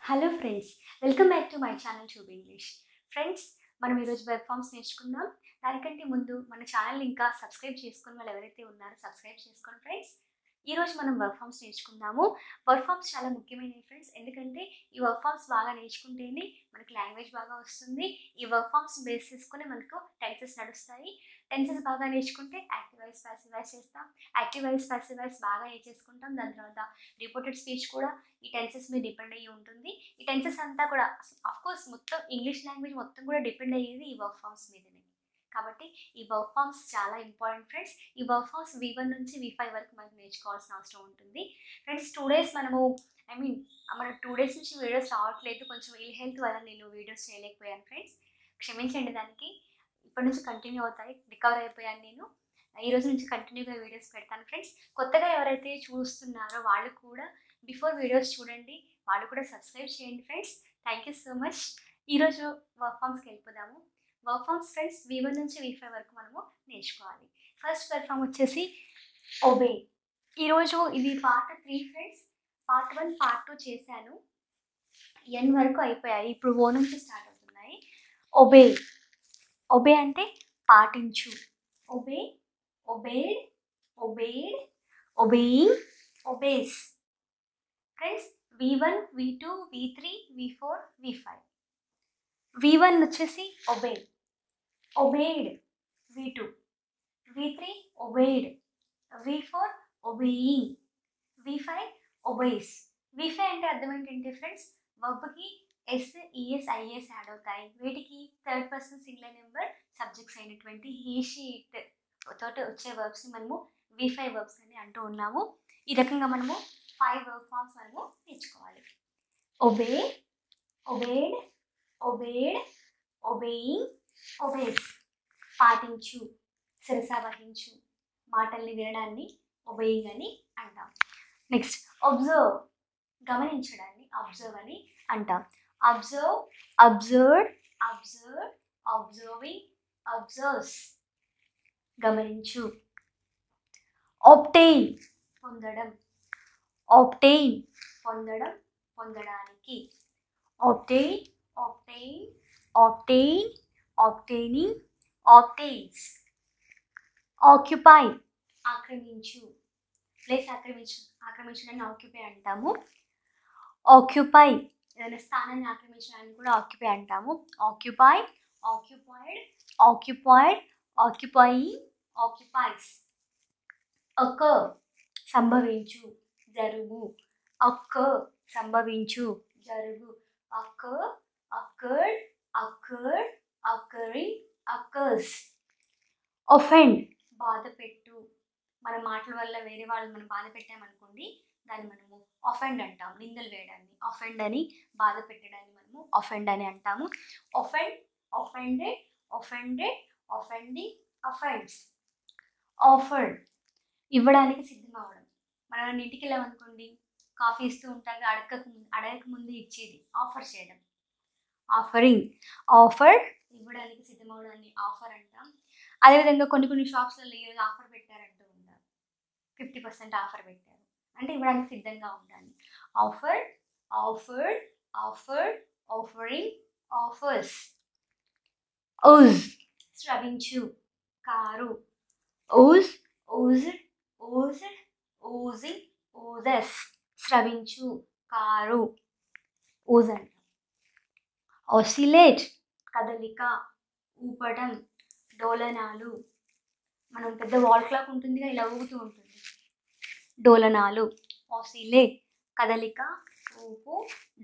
Hello friends, welcome back to my channel tube English. Friends, మనం ఈరోజు verb forms నేర్చుకుందాం. దానికంటే ముందు మన ఛానల్ని ఇంకా సబ్స్క్రైబ్ చేసుకుని వాళ్ళు ఎవరైతే ఉన్నారో సబ్స్క్రైబ్ చేసుకోండి ఫ్రెండ్స్. ఈరోజు మనం వర్క్ ఫామ్స్ నేర్చుకుందాము. వర్క్ ఫామ్స్ చాలా ముఖ్యమైనవి ఫ్రెండ్స్, ఎందుకంటే ఈ వర్క్ ఫామ్స్ బాగా నేర్చుకుంటేనే మనకి లాంగ్వేజ్ బాగా వస్తుంది. ఈ వర్క్ ఫామ్స్ బేస్ చేసుకుని మనకు టెన్సెస్ నడుస్తాయి. టెన్సెస్ బాగా నేర్చుకుంటే యాక్టివ్ వాయిస్ ప్యాసివ్ వాయిస్ చేస్తాం. యాక్టివ్ వాయిస్ ప్యాసివ్ వాయిస్ బాగా నేర్చేసుకుంటాం. దాని తర్వాత రిపోర్టెడ్ స్పీచ్ కూడా ఈ టెన్సెస్ మీద డిపెండ్ అయ్యి ఉంటుంది. ఈ టెన్సెస్ అంతా కూడా కోర్స్ మొత్తం ఇంగ్లీష్ లాంగ్వేజ్ మొత్తం కూడా డిపెండ్ అయ్యేది ఈ వర్క్ ఫామ్స్ మీదనే. కాబట్టి ఈ వర్క్ ఫామ్స్ చాలా ఇంపార్టెంట్ ఫ్రెండ్స్. ఈ వర్క్ ఫామ్స్ V1 నుంచి V5 వరకు మనకు నేర్చుకోవాల్సిన అవసరం ఉంటుంది ఫ్రెండ్స్. 2 days మనము మన 2 days నుంచి వీడియోస్ రావట్లేదు. కొంచెం ఇల్ హెల్త్ వల్ల నేను వీడియోస్ చేయలేకపోయాను ఫ్రెండ్స్, క్షమించండి. దానికి ఇప్పటి నుంచి కంటిన్యూ అవుతాయి. రికవర్ అయిపోయాను నేను. ఈ రోజు నుంచి కంటిన్యూగా వీడియోస్ పెడతాను ఫ్రెండ్స్. కొత్తగా ఎవరైతే చూస్తున్నారో వాళ్ళు కూడా బిఫోర్ వీడియోస్ చూడండి, వాళ్ళు కూడా సబ్స్క్రైబ్ చేయండి friends. Thank you so much. ఈరోజు వర్క్ ఫామ్స్కి వెళ్ళిపోదాము. వర్క్ ఫామ్స్ ఫ్రెండ్స్ V1 నుంచి V5 వరకు మనము నేర్చుకోవాలి. ఫస్ట్ వర్క్ ఫామ్ వచ్చేసి ఒబే. ఈరోజు ఇది పార్ట్ 3 ఫ్రెండ్స్. పార్ట్ 1 పార్ట్ 2 చేశాను, ఎన్ వరకు అయిపోయాయి. ఇప్పుడు ఓ నుంచి స్టార్ట్ అవుతున్నాయి. ఒబే. ఒబే అంటే పాటించు. Obey, obeyed, obeyed, obeying, obeys. Friends V1, V2, V3, V4, V5. V1 వచ్చేసి obey, obeyed. V2, V3 obeyed, V4 obeying, V5 obeys. V5 అంటే అర్థం ఏంటంటే ఫ్రెండ్స్, వర్బ్కి ఎస్, ఈఎస్, ఐఎస్ యాడ్ అవుతాయి. వీటికి third person singular number subjects అయినటువంటి he, she, it తోటి వచ్చే వర్బ్స్ని మనము V5 వర్బ్స్ అని అంటూ ఉన్నాము. ఈ రకంగా మనము 5 వర్బ్ ఫామ్స్ మనము నేర్చుకోవాలి. Obey, obeyed, obeyed, obeying, obeys. పాటించు, శిరస వహించు, మాటల్ని వినడాన్ని ఒబేయింగ్ అని అంటాం. నెక్స్ట్ అబ్జర్వ్, గమనించడాన్ని అబ్జర్వ్ అని అంటాం. Observe, observed, observe, observing, observes. గమనించు. ఆబ్టైన్, పొందడం. ఆబ్టైన్, పొందడం, పొందడానికి. Obtain, obtain, obtain, obtaining, obtains. Occupy, ఆక్రమించు. ప్లేస్ ఆక్రమించడాన్ని ఆక్యుపై అంటాము. ఆక్యుపై, ఏదైనా స్థానాన్ని ఆక్రమించడాన్ని కూడా ఆక్యుపై అంటాము. Occupy, occupied, occupied, occupying, occupies. Occur, సంభవించు, జరుగు. అకర్, సంభవించు, జరుగు. Occur, occurred, occurred, occurring, occurs. Offend, బాధ పెట్టు. మన మాటల వల్ల వేరే వాళ్ళు మనం బాధ పెట్టామనుకోండి, దాన్ని మనము ఒఫెండ్ అంటాము. నిందలు వేయడాన్ని ఒఫెండ్ అని, బాధ పెట్టడాన్ని మనము ఒఫెండ్ అని అంటాము. Offend, offended, offended, ఒఫెండింగ్, offends. Offered, ఇవ్వడానికి సిద్ధం అవ్వడం. మనం ఇంటికి వెళ్ళామనుకోండి, కాఫీ ఇస్తూ ఉంటారు, అడగక ముందు ఇచ్చేది ఆఫర్ చేయడం. ఆఫరింగ్. ఆఫర్, ఇవ్వడానికి సిద్ధం అవడాన్ని ఆఫర్ అంటాం. అదేవిధంగా కొన్ని షాప్స్లలో ఈరోజు ఆఫర్ పెట్టారంటూ ఉంటారు, 50% ఆఫర్ పెట్టారు అంటే ఇవ్వడానికి సిద్ధంగా ఉండాలి. Offer, offered, offered, offering, offers. Ooze, స్రవించు, కారు. Ooze, oozed, oozed, oozing, oozes. స్రవించు, కారు, ఊజ్ అంటాం. ఆసిలేట్, కదలిక, ఊపడం, డోలనాలు. మనం పెద్ద వాల్ క్లాక్ ఉంటుందిగా, ఇలా ఊగుతూ ఉంటుంది, డోలనాలు. ఆసిలేట్, కదలిక, ఊపు,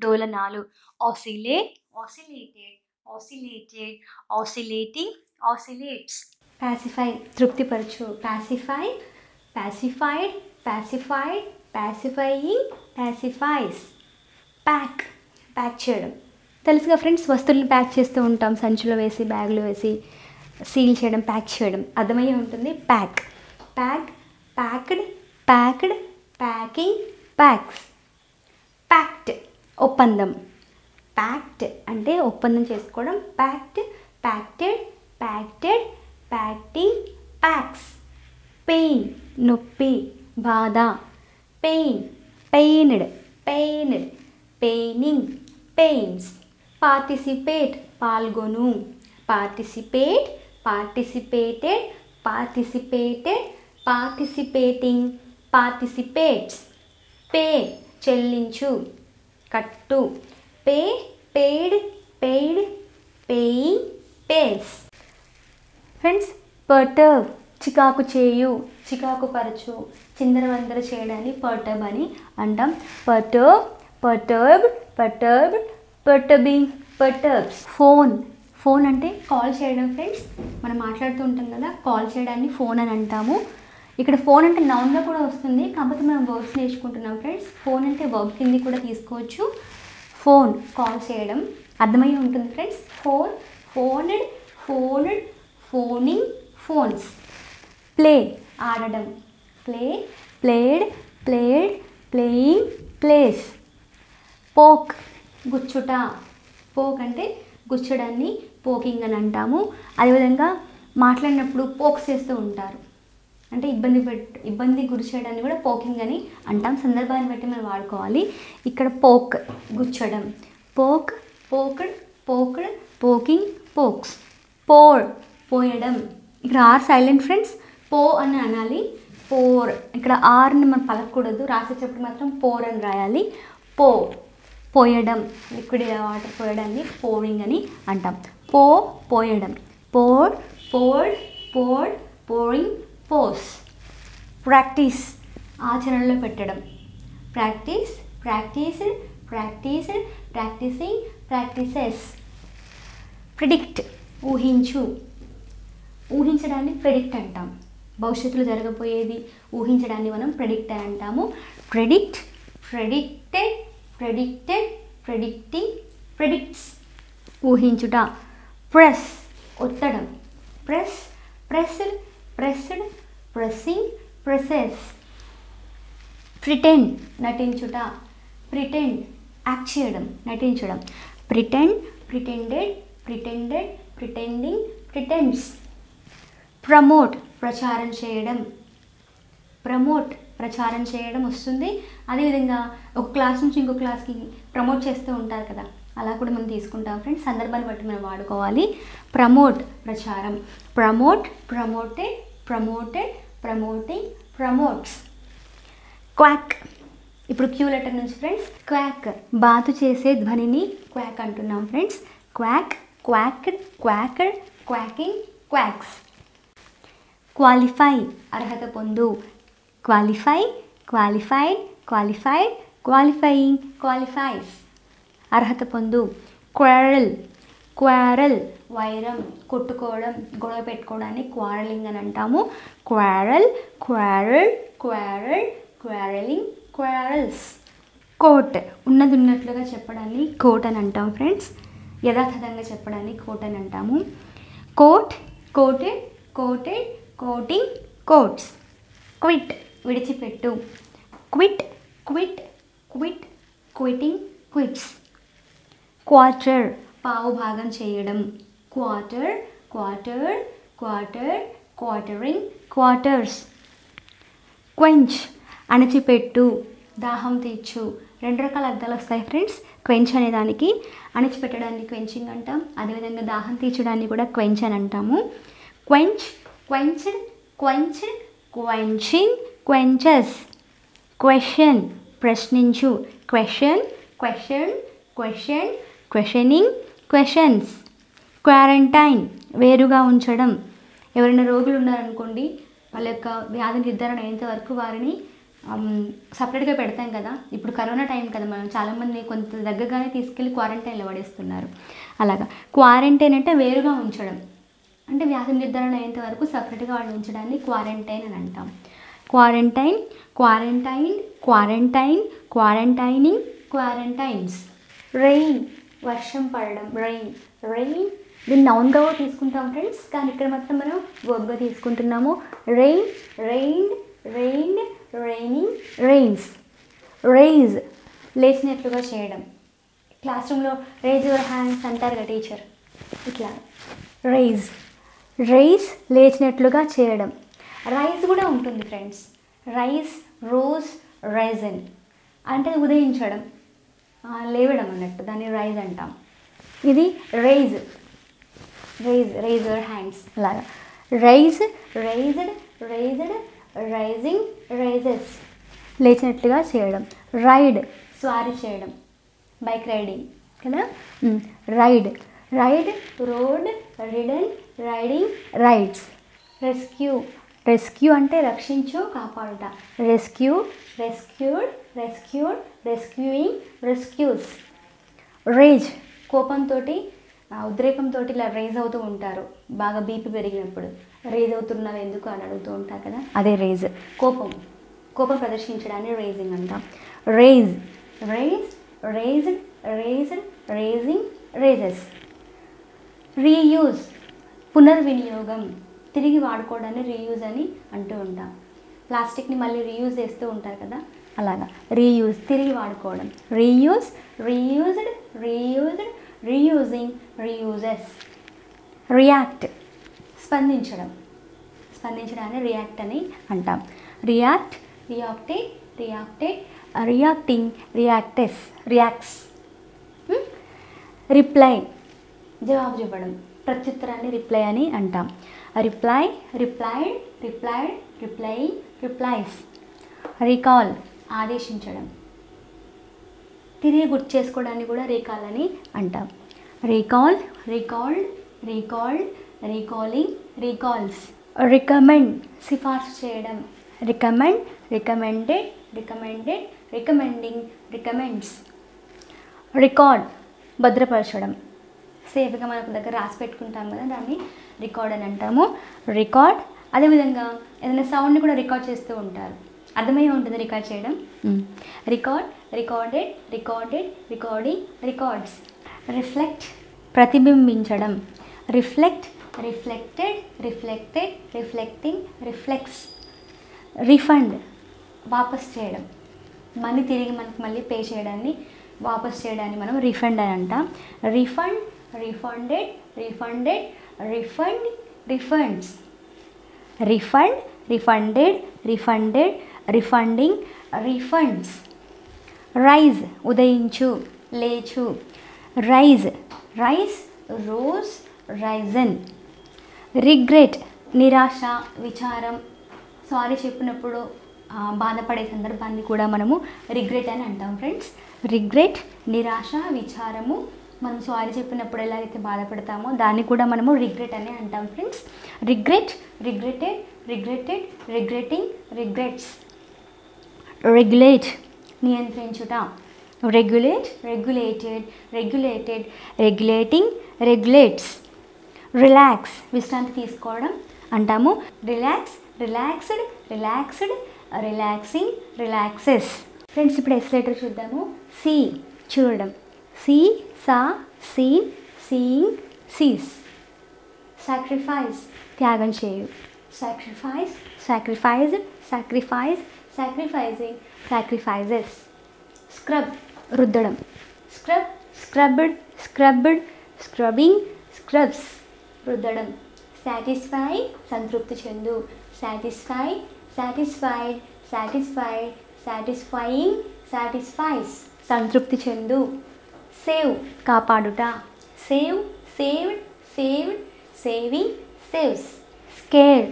డోలనాలు. Oscillate, oscillated, oscillated, oscillating, oscillates. Pacify, తృప్తిపరచు. Pacify, pacified, pacified, pacifying, pacifies. Pack, pack చేయడం. తెలుసుగా ఫ్రెండ్స్, వస్తువులను ప్యాక్ చేస్తూ ఉంటాం, సంచిలో వేసి, బ్యాగ్లో వేసి సీల్ చేయడం, ప్యాక్ చేయడం అర్థమయ్యే ఉంటుంది. Pack, pack, packed, packed, packing, packs. Pact, ఒప్పందం. ప్యాక్ట్ అంటే ఒప్పందం చేసుకోవడం. Pact, pacted, pacted, pacting, packs. Pain, నొప్పి, బాధ. Pain, pained, pained, paining, pains. Participate పాల్గొను. Participate, participated, participated, participating, participates. Pay చెల్లించు, కట్టు. Pay, paid, paid, paying, pays. Friends, perturb చికాకు చేయు, చికాకు పరచు, చిందరవందర చేయడాన్ని పర్టర్బ్ అని అంటాం. Perturb, perturb, perturb, perturbing, perturbs. Phone, phone అంటే కాల్ చేయడం ఫ్రెండ్స్. మనం మాట్లాడుతూ ఉంటాం కదా, కాల్ చేయడాన్ని ఫోన్ అని అంటాము. ఇక్కడ ఫోన్ అంటే నౌన్గా కూడా వస్తుంది, కాకపోతే మనం వర్బ్స్ నేర్చుకుంటున్నాం ఫ్రెండ్స్. ఫోన్ అంటే వర్బ్ కింద కూడా తీసుకోవచ్చు. ఫోన్ కాల్ చేయడం అర్థమయ్యి ఉంటుంది friends. Phone, phoned, phoned, phoning, phones. Play ఆడడం. Play, played, played, playing, plays. Poke గుచ్చుట. పోక్ అంటే గుచ్చడాన్ని పోకింగ్ అని అంటాము. అదేవిధంగా మాట్లాడినప్పుడు పోక్స్ చేస్తూ ఉంటారు, అంటే ఇబ్బంది గురి చేయడాన్ని కూడా పోకింగ్ అని అంటాం. సందర్భాన్ని బట్టి మనం వాడుకోవాలి. ఇక్కడ పోక్ గుచ్చడం. Poke, poked, poked, poking, pokes. Pour పోయడం. ఇక్కడ ఆర్ సైలెంట్ ఫ్రెండ్స్. పో అని అనాలి. పోర్. ఇక్కడ ఆర్ని మనం పలకూడదు, రాసేటప్పుడు మాత్రం పోర్ అని రాయాలి. పో పోయడం, లిక్విడ్ వాటర్ పోయడాన్ని పోరింగ్ అని అంటాం. పో పోయడం. Pour, poured, poured, pouring, pours. Practise ఆచరణలో పెట్టడం. Practise, practised, practised, practising, practises. Predict ఊహించు. ఊహించడాన్ని ప్రెడిక్ట్ అంటాం. భవిష్యత్తులో జరగబోయేది ఊహించడాన్ని మనం ప్రెడిక్ట్ అని అంటాము. Predict, predicted, predicted, predicting, predicts. ఊహించుట. ప్రెస్ ఒత్తడం. Press, pressed, pressed, pressing, presses. Pretend నటించుట. ప్రిటెండ్ యాక్ట్ చేయడం, నటించడం. Pretend, pretended, pretended, pretending, pretends. Promote ప్రచారం చేయడం. ప్రమోట్ ప్రచారం చేయడం వస్తుంది. అదేవిధంగా ఒక క్లాస్ నుంచి ఇంకో క్లాస్కి ప్రమోట్ చేస్తూ ఉంటారు కదా, అలా కూడా మనం తీసుకుంటాం ఫ్రెండ్స్. సందర్భాన్ని బట్టి మనం వాడుకోవాలి. ప్రమోట్ ప్రచారం. Promote, promoted, promoted, promoting, promotes. Quack ఇప్పుడు క్యూ లెటర్ నుంచి ఫ్రెండ్స్. క్వాక్ బాతు చేసే ధ్వనిని క్వాక్ అంటున్నాం friends. Quack, quacked, quacked, quacking, quacks. Qualify అర్హత పొందు. Qualify, qualified, qualified, qualifying, qualifies. అర్హత పొందు. క్వారల్, క్వారల్ వైరం, కొట్టుకోవడం, గొడవ పెట్టుకోవడాన్ని క్వారలింగ్ అని అంటాము. Quarrel, quarrel, quarrel, quarrelling, quarrels. Quote ఉన్నది ఉన్నట్లుగా చెప్పడాన్ని కోట్ అని అంటాం ఫ్రెండ్స్. యథాతథంగా చెప్పడాన్ని కోట్ అని అంటాము. Quote, quoted, quoted, quoting, quotes. Quit విడిచిపెట్టు. Quit, quit, quit, quitting, quits. Quarter పావు భాగం చేయడం. Quarter, quarter, quarter, quartering, quarters. Quench అణిచిపెట్టు, దాహం తీర్చు. రెండు రకాల అర్థాలు వస్తాయి ఫ్రెండ్స్. క్వెంచ్ అనే దానికి అణిచిపెట్టడాన్ని క్వెంచింగ్ అంటాం, అదేవిధంగా దాహం తీర్చడాన్ని కూడా క్వెంచ్ అని అంటాము. Quench, quenched, quenched, quenching, quenches. Question ప్రశ్నించు. Question, question, question, questioning, questions. Quarantine వేరుగా ఉంచడం. ఎవరైనా రోగులు ఉన్నారనుకోండి, వాళ్ళ యొక్క వ్యాధి నిర్ధారణ అయ్యేంత వరకు వారిని సపరేట్గా పెడతాం కదా. ఇప్పుడు కరోనా టైం కదా, మనం చాలామంది కొంత దగ్గరగానే తీసుకెళ్ళి క్వారంటైన్లో పడేస్తున్నారు. అలాగా క్వారంటైన్ అంటే వేరుగా ఉంచడం, అంటే వ్యాధి నిర్ధారణ అయ్యేంత వరకు సపరేట్గా వాళ్ళు ఉంచడాన్ని క్వారంటైన్ అని అంటాం. Quarantine, quarantine, quarantine, quarantining, quarantines. Rain వర్షం పడడం. రెయిన్, రెయిన్ దీన్ని నౌన్గా తీసుకుంటాం ఫ్రెండ్స్, కానీ ఇక్కడ మాత్రం మనం వర్బ్గా తీసుకుంటున్నాము. Rain, rain, rain, raining, rains. Raise లేచినట్లుగా చేయడం. క్లాస్ రూమ్లో రైజ్ యువర్ హ్యాండ్స్ అంటారు కదా టీచర్, ఇట్లా రైజ్. రైజ్ లేచినట్లుగా చేయడం. రైజ్ కూడా ఉంటుంది ఫ్రెండ్స్. రైజ్, రోజ్, రైజన్ అంటే ఉదయించడం. లేవడం అన్నట్టు, దాన్ని రైజ్ అంటాం. ఇది రైజ్, రైజ్ యువర్ హ్యాండ్స్ అలాగా. Raise, raised, raised, raising, raises లేచినట్లుగా చేయడం. రైడ్ స్వారీ చేయడం, బైక్ రైడింగ్ కదా. Ride, ride, rode, ridden, riding, rides. Rescue, rescue అంటే రక్షించు, కాపాడుట. Rescue, rescued, rescued, rescuing, rescues. Rage కోపంతో, ఉద్రేకంతో ఇలా రేజ్ అవుతూ ఉంటారు, బాగా బీపీ పెరిగినప్పుడు రేజ్ అవుతున్నారు ఎందుకు అని అడుగుతూ ఉంటారు కదా, అదే రేజ్. కోపం ప్రదర్శించడాన్ని రేజింగ్ అంటాం. Rage, rage, raged, raged, raging, rages. Reuse పునర్వినియోగం, తిరిగి వాడుకోవడాన్ని రీయూజ్ అని అంటూ ఉంటాం. ప్లాస్టిక్ని మళ్ళీ రీయూజ్ చేస్తూ ఉంటారు కదా, అలాగా రీయూజ్ తిరిగి వాడుకోవడం. Reuse, reused, reused, reusing, reuses. React స్పందించడాన్ని రియాక్ట్ అని అంటాం. React, reacted, reacted, reacting, reacts, reacts. Reply జవాబు చెప్పడం, ప్రత్యుత్తరాన్ని రిప్లై అని అంటాం. Reply, replied, replied, replying, replies. Recall ఆదేశించడం, తిరిగి గుర్తు చేసుకోవడాన్ని కూడా రీకాల్ అని అంటాం. Recall, recalled, recalled, recalling, recalls. Recommend సిఫార్సు చేయడం. Recommend, recommended, recommended, recommending, recommends. Record భద్రపరచడం, సేఫ్గా మనకు దగ్గర రాసి పెట్టుకుంటాం కదా, దాన్ని రికార్డ్ అని అంటాము. రికార్డ్. అదేవిధంగా ఏదైనా సౌండ్ని కూడా రికార్డ్ చేస్తూ ఉంటారు, అర్థమై ఉంటుంది రికార్డ్ చేయడం. Record, recorded, recorded, recording, records. Reflect ప్రతిబింబించడం. Reflect, reflected, reflected, reflecting, reflects. Refund వాపస్ చేయడం, మనీ తిరిగి మనకు మళ్ళీ పే చేయడాన్ని, వాపస్ చేయడాన్ని మనం రిఫండ్ అని అంటాం. Refund, refunded, refunded, refund, refunds. Refund, refunded, refunded, refunding, refunds. Rise ఉదయించు, లేచు. Rise, rise, rose, risen. Regret నిరాశ, విచారం, సారీ చెప్పినప్పుడు బాధపడే సందర్భాన్ని కూడా మనము రిగ్రెట్ అని అంటాం ఫ్రెండ్స్. రిగ్రెట్ నిరాశ, విచారము, మనం సారీ చెప్పినప్పుడు ఎలాగైతే బాధపడతామో దాన్ని కూడా మనము రిగ్రెట్ అని అంటాం friends. Regret, regretted, regretted, regretting, regrets. Regulate నియంత్రించుట. Regulate, regulated, regulated, regulating, regulates. Relax విశ్రాంతి తీసుకోవడం అంటాము. Relax, relaxed, relaxed, relaxing, relaxes. Friends ఇప్పుడు ఎస్ లెటర్ చూద్దాము. సి చూడడం. See, saw, seen, seeing, sees. Sacrifice త్యాగం చేయు. Sacrifice, sacrificed, sacrifice, sacrificing, sacrifices. Scrub రుద్దడం. Scrub, scrubbed, scrubbed, scrubbing, scrubs రుద్దడం. సాటిస్ఫై సంతృప్తి చెందు. Satisfy, satisfied, satisfied, satisfying, satisfies సంతృప్తి చెందు. సేవ్ కాపాడుట. Save, saved, saved, saving, saves. Scare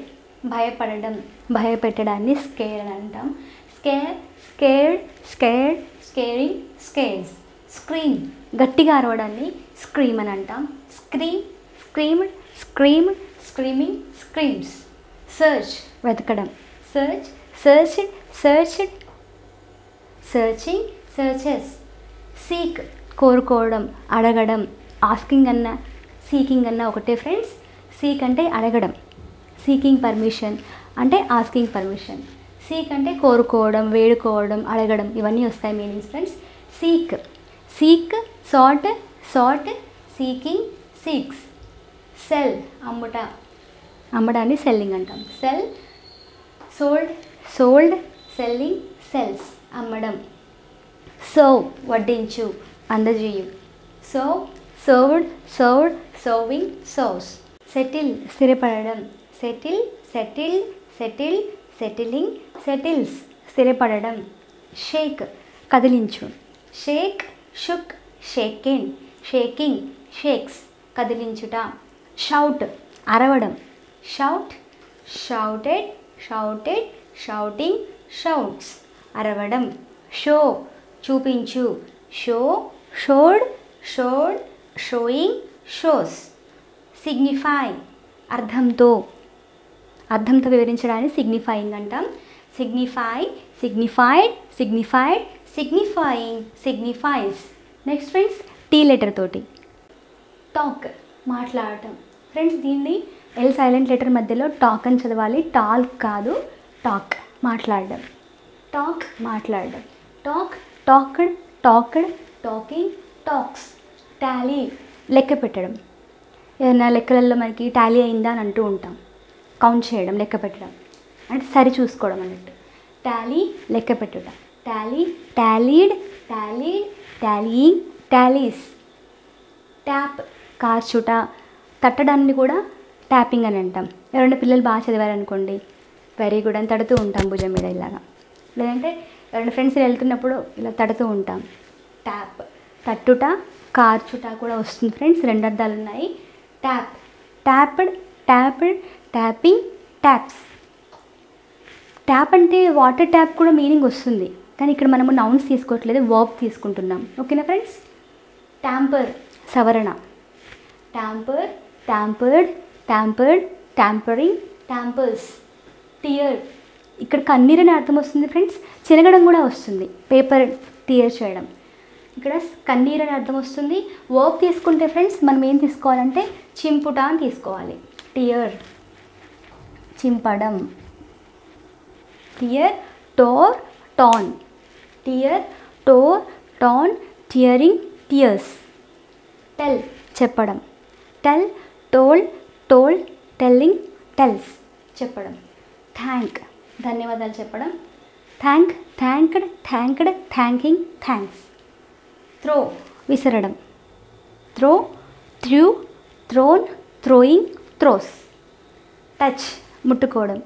భయపడడం, భయపెట్టడాన్ని స్కేర్ అని అంటాం. Scare, scared, scared, scaring, scares. Scream గట్టిగా అరవడాన్ని స్క్రీమ్ అని అంటాం. Scream, screamed, screamed, screaming, screams. Search వెతకడం. Search, searched, searched, searching, searches. Seek కోరుకోవడం, అడగడం. ఆస్కింగ్ అన్న సీకింగ్ అన్న ఒకటే ఫ్రెండ్స్. సీక్ అంటే అడగడం, సీకింగ్ పర్మిషన్ అంటే ఆస్కింగ్ పర్మిషన్. సీక్ అంటే కోరుకోవడం, వేడుకోవడం, అడగడం, ఇవన్నీ వస్తాయి meanings friends. Seek, seek, sought, sought, seeking, seeks. Sell అమ్ముట, అమ్మడాన్ని సెల్లింగ్ అంటాం. Sell, sold, sold, selling, sells అమ్మడం. సర్వ్ వడ్డించు, అందజేయు. Serve, served, served, serving, serves. Settle స్థిరపడడం. Settle, settled, settled, settling, settles స్థిరపడడం. షేక్ కదిలించు. Shake, shook shaken, shaking shakes కదిలించుట. షౌట్ అరవడం, shout shouted, shouted shouting shouts అరవడం. షో చూపించు, show showed, showed showing shows. Signify అర్థంతో, అర్థంతో వివరించడాన్ని సిగ్నిఫైయింగ్ అంటాం. Signify, signified, signified, signifying, signifies. Next friends T letter తోటి టాక్ మాట్లాడటం. ఫ్రెండ్స్ దీన్ని ఎల్ సైలెంట్ లెటర్ మధ్యలో టాక్ అని చదవాలి, టాల్క్ కాదు, టాక్ మాట్లాడడం. టాక్ మాట్లాడడం. Talk talked, talked talking talks. Tally లెక్క పెట్టడం. ఏదైనా లెక్కలలో మనకి టాలీ అయిందా అని అంటూ ఉంటాం. కౌంట్ చేయడం, లెక్క పెట్టడం అంటే సరి చూసుకోవడం అన్నట్టు. టాలీ లెక్క పెట్టుట. Tally tallied, tallied tallying tallies. Tap కార్చుట, తట్టడాన్ని కూడా ట్యాపింగ్ అని అంటాం. ఎవరైనా పిల్లలు బాగా చదివారనుకోండి, వెరీ గుడ్ అని తడుతూ ఉంటాం భుజం మీద ఇలాగా. లేదంటే ఎవరైనా ఫ్రెండ్స్ వెళ్తున్నప్పుడు ఇలా తడుతూ ఉంటాం. ట్యాప్ తట్టుట, కార్చుట కూడా వస్తుంది ఫ్రెండ్స్, రెండు అర్థాలు ఉన్నాయి. Tap tapped, tapped tapping taps. Tap అంటే వాటర్ ట్యాప్ కూడా మీనింగ్ వస్తుంది, కానీ ఇక్కడ మనము నౌన్స్ తీసుకోవట్లేదు, వర్బ్ తీసుకుంటున్నాం. ఓకేనా ఫ్రెండ్స్. ట్యాంపర్ సవరణ. Tamper, tampered, tampered, tampering, tampers. Tear ఇక్కడ కన్నీరు అని అర్థం వస్తుంది ఫ్రెండ్స్, చినగడం కూడా వస్తుంది, పేపర్ టియర్ చేయడం. ఇక్కడ కన్నీరు అని అర్థం వస్తుంది. వర్బ్ తీసుకుంటే ఫ్రెండ్స్ మనం ఏం తీసుకోవాలంటే చింపుట అని తీసుకోవాలి. టియర్ చింపడం. Tear tore, torn. Tear tore, torn, tearing tears. Tell చెప్పడం. Tell told, told telling tells చెప్పడం. థ్యాంక్ ధన్యవాదాలు చెప్పడం. Thank thanked, thanked thanking thanks. Throw విసరడం. Throw threw, thrown throwing throws. Touch ముట్టుకోవడం.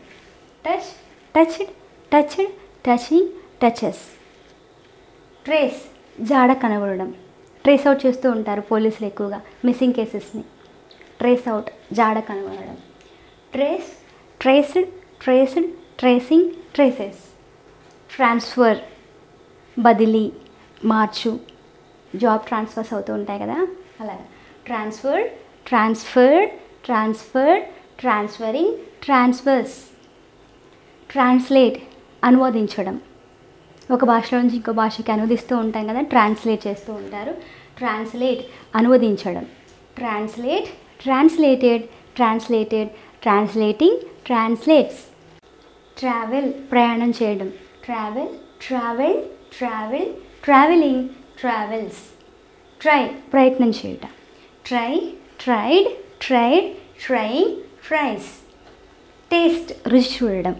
Touch touched, touched touching touches. Trace జాడ కనబడడం. Trace out చేస్తూ ఉంటారు పోలీసులు ఎక్కువగా మిస్సింగ్ కేసెస్ని. ట్రేస్ అవుట్ జాడ కనబడడం. Trace traced, traced tracing traces. Transfer బదిలీ, మార్చు, జాబ్ ట్రాన్స్ఫర్స్ అవుతూ ఉంటాయి కదా అలాగా. Transferred, transferred, transferred, transferring, transfers. Translate అనువదించడం. ఒక భాషలో నుంచి ఇంకో భాషకి అనువదిస్తూ ఉంటాం కదా, ట్రాన్స్లేట్ చేస్తూ ఉంటారు. ట్రాన్స్లేట్ అనువదించడం. Translate, translated, translated, translating, translates. Travel ప్రయాణం చేయడం. Travel, travel, travel, travelling, travels. Try ప్రయత్నం చేయుట. Try, tried, tried, trying, tries. Taste రుచి చూడడం.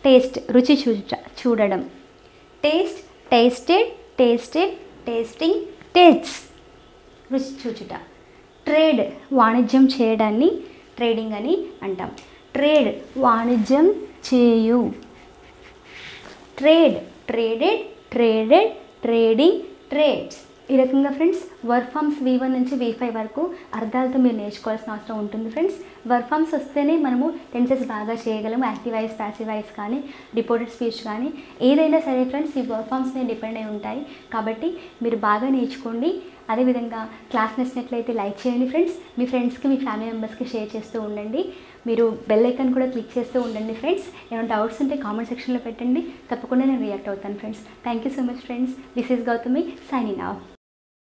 టేస్ట్ రుచి చూడడం. Taste tasted, tasted, tasting, tastes రుచి చూచుట. ట్రేడ్ వాణిజ్యం చేయడాన్ని ట్రేడింగ్ అని అంటాం. ట్రేడ్ వాణిజ్యం చేయు. Trade traded, traded, trading, trades. ఈ రకంగా ఫ్రెండ్స్ వర్బ్ ఫామ్స్ V1 నుంచి V5 వరకు అర్థాలతో మీరు నేర్చుకోవాల్సిన అవసరం ఉంటుంది ఫ్రెండ్స్. వర్బ్ ఫామ్స్ వస్తేనే మనము టెన్సెస్ బాగా చేయగలము. యాక్టివ్ వాయిస్, ప్యాసివ్ వాయిస్ కానీ, రిపోర్టెడ్ స్పీచ్ కానీ ఏదైనా సరే ఫ్రెండ్స్ ఈ వర్బ్ ఫామ్స్ మీద డిపెండ్ అయి ఉంటాయి. కాబట్టి మీరు బాగా నేర్చుకోండి. అదేవిధంగా క్లాస్ నచ్చినట్లయితే లైక్ చేయండి ఫ్రెండ్స్. మీ ఫ్రెండ్స్కి, మీ ఫ్యామిలీ మెంబర్స్కి షేర్ చేస్తూ ఉండండి. మీరు బెల్ ఐకాన్ కూడా క్లిక్ చేస్తూ ఉండండి ఫ్రెండ్స్. ఏమైనా డౌట్స్ ఉంటే కామెంట్ సెక్షన్లో పెట్టండి, తప్పకుండా నేను రియాక్ట్ అవుతాను friends. Thank you so much friends. This is Gautami signing off.